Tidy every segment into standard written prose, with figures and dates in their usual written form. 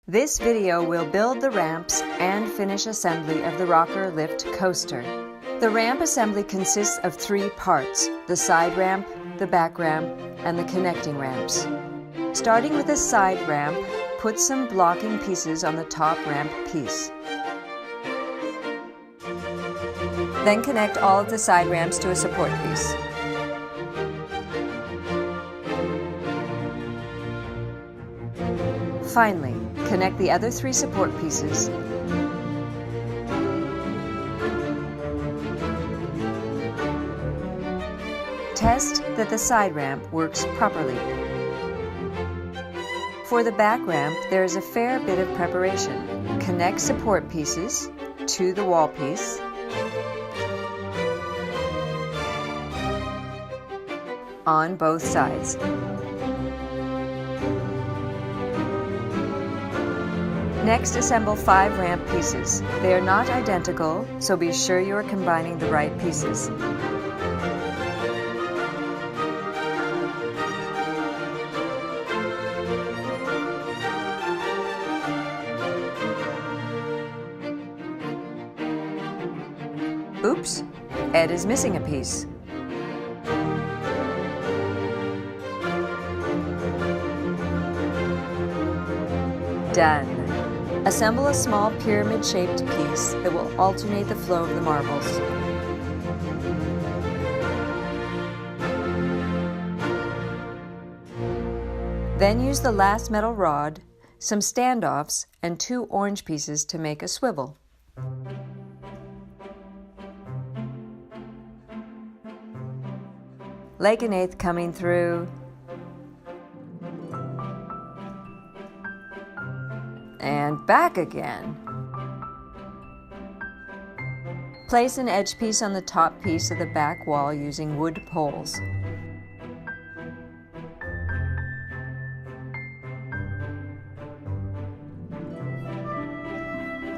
This video will build the ramps and finish assembly of the Rokr Lift Coaster. The ramp assembly consists of 3 parts: the side ramp, the back ramp, and the connecting ramps. Starting with the side ramp, put some blocking pieces on the top ramp piece. Then connect all of the side ramps to a support piece. Finally, connect the other 3 support pieces. Test that the side ramp works properly. For the back ramp, there is a fair bit of preparation. Connect support pieces to the wall piece. On both sides. Next, assemble 5 ramp pieces. They are not identical, so be sure you are combining the right pieces. Oops, Ed is missing a piece. Done. Assemble a small pyramid-shaped piece that will alternate the flow of the marbles. Then use the last metal rod, some standoffs, and 2 orange pieces to make a swivel. Leg an eighth coming through. And back again. Place an edge piece on the top piece of the back wall using wood poles.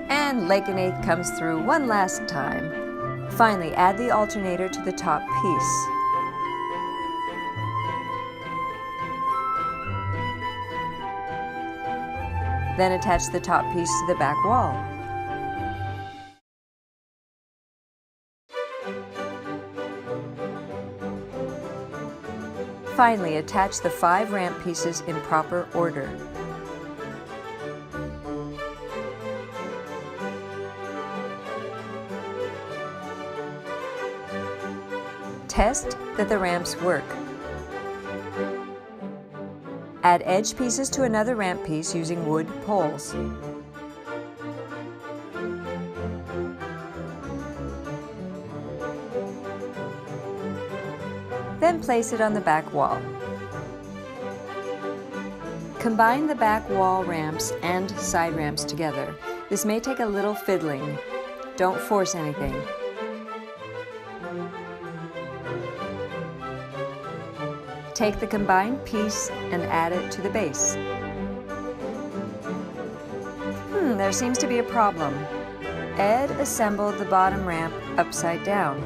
And leg an eighth comes through one last time. Finally, add the alternator to the top piece. Then attach the top piece to the back wall. Finally, attach the 5 ramp pieces in proper order. Test that the ramps work. Add edge pieces to another ramp piece using wood poles. Then place it on the back wall. Combine the back wall ramps and side ramps together. This may take a little fiddling. Don't force anything. Take the combined piece and add it to the base. There seems to be a problem. Ed assembled the bottom ramp upside down.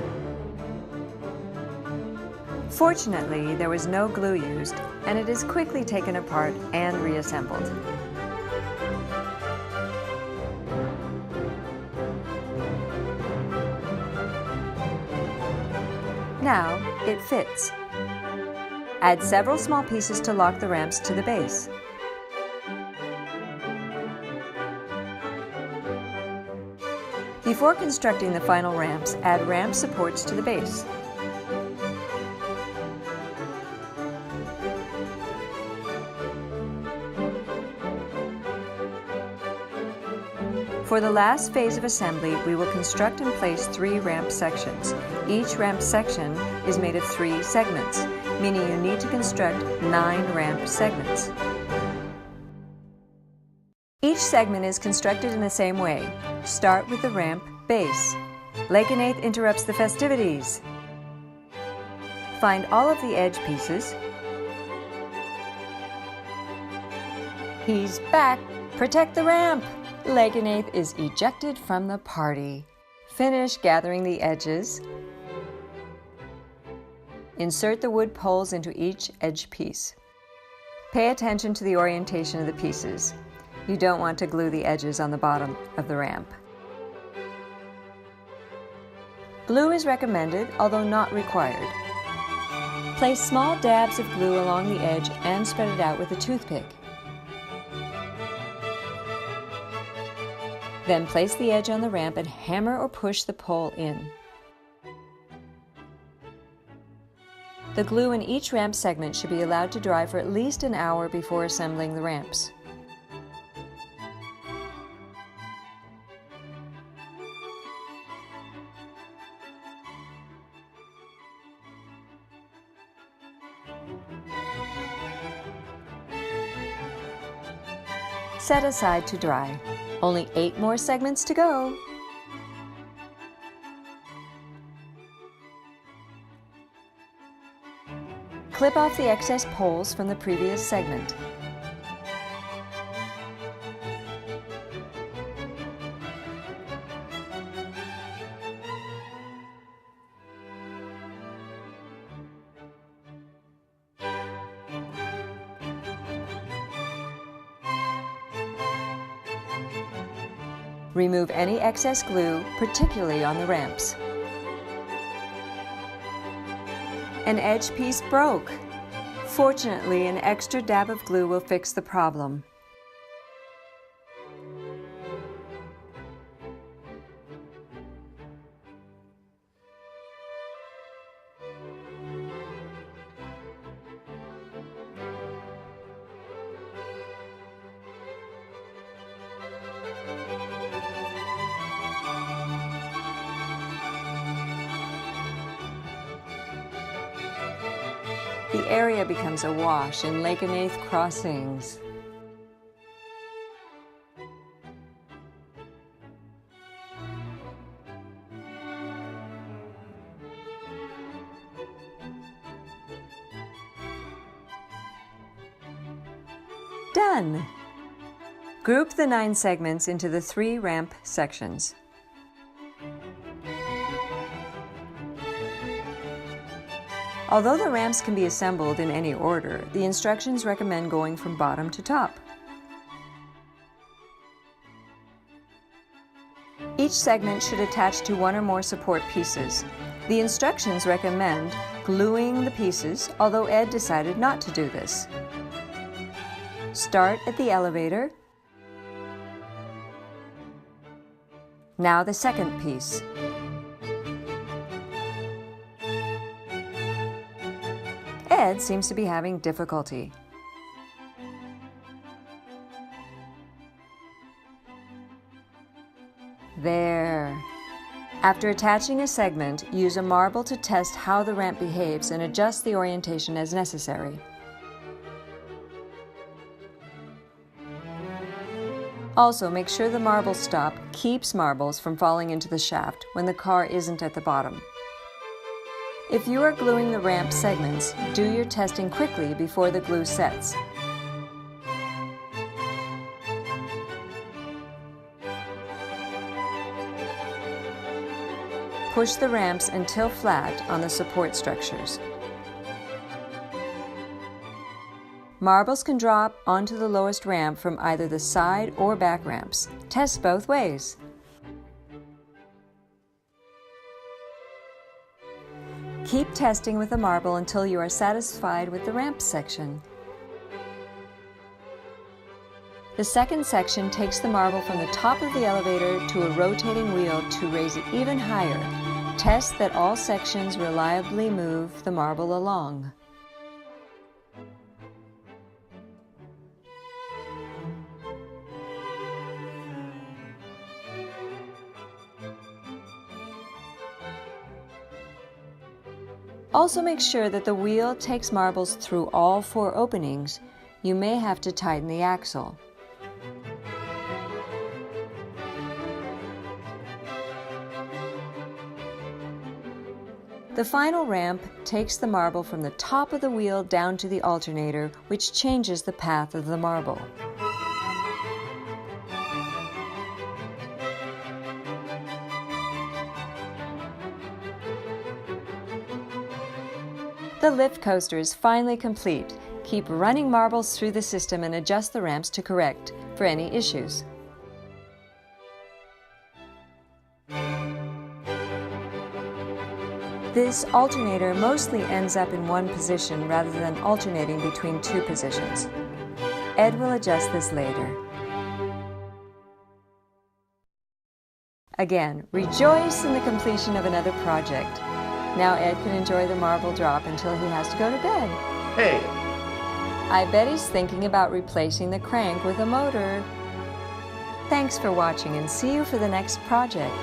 Fortunately, there was no glue used, and it is quickly taken apart and reassembled. Now it fits. Add several small pieces to lock the ramps to the base. Before constructing the final ramps, add ramp supports to the base. For the last phase of assembly, we will construct and place 3 ramp sections. Each ramp section is made of 3 segments, meaning you need to construct 9 ramp segments. Each segment is constructed in the same way. Start with the ramp base. Leg an eighth interrupts the festivities. Find all of the edge pieces. He's back! Protect the ramp! Leg an eighth is ejected from the party. Finish gathering the edges. Insert the wood poles into each edge piece. Pay attention to the orientation of the pieces. You don't want to glue the edges on the bottom of the ramp. Glue is recommended, although not required. Place small dabs of glue along the edge and spread it out with a toothpick. Then place the edge on the ramp and hammer or push the pole in. The glue in each ramp segment should be allowed to dry for at least an hour before assembling the ramps. Set aside to dry. Only 8 more segments to go. Clip off the excess poles from the previous segment. Remove any excess glue, particularly on the ramps. An edge piece broke. Fortunately, an extra dab of glue will fix the problem. The area becomes awash in Lake and 8th crossings. Done! Group the 9 segments into the 3 ramp sections. Although the ramps can be assembled in any order, the instructions recommend going from bottom to top. Each segment should attach to 1 or more support pieces. The instructions recommend gluing the pieces, although Ed decided not to do this. Start at the elevator. Now the second piece. Ed seems to be having difficulty. There. After attaching a segment, use a marble to test how the ramp behaves and adjust the orientation as necessary. Also, make sure the marble stop keeps marbles from falling into the shaft when the car isn't at the bottom. If you are gluing the ramp segments, do your testing quickly before the glue sets. Push the ramps until flat on the support structures. Marbles can drop onto the lowest ramp from either the side or back ramps. Test both ways. Keep testing with the marble until you are satisfied with the ramp section. The second section takes the marble from the top of the elevator to a rotating wheel to raise it even higher. Test that all sections reliably move the marble along. Also make sure that the wheel takes marbles through all 4 openings. You may have to tighten the axle. The final ramp takes the marble from the top of the wheel down to the alternator, which changes the path of the marble. The lift coaster is finally complete. Keep running marbles through the system and adjust the ramps to correct for any issues. This alternator mostly ends up in one position rather than alternating between two positions. Ed will adjust this later. Again, rejoice in the completion of another project. Now Ed can enjoy the marble drop until he has to go to bed. Hey! I bet he's thinking about replacing the crank with a motor. Thanks for watching and see you for the next project.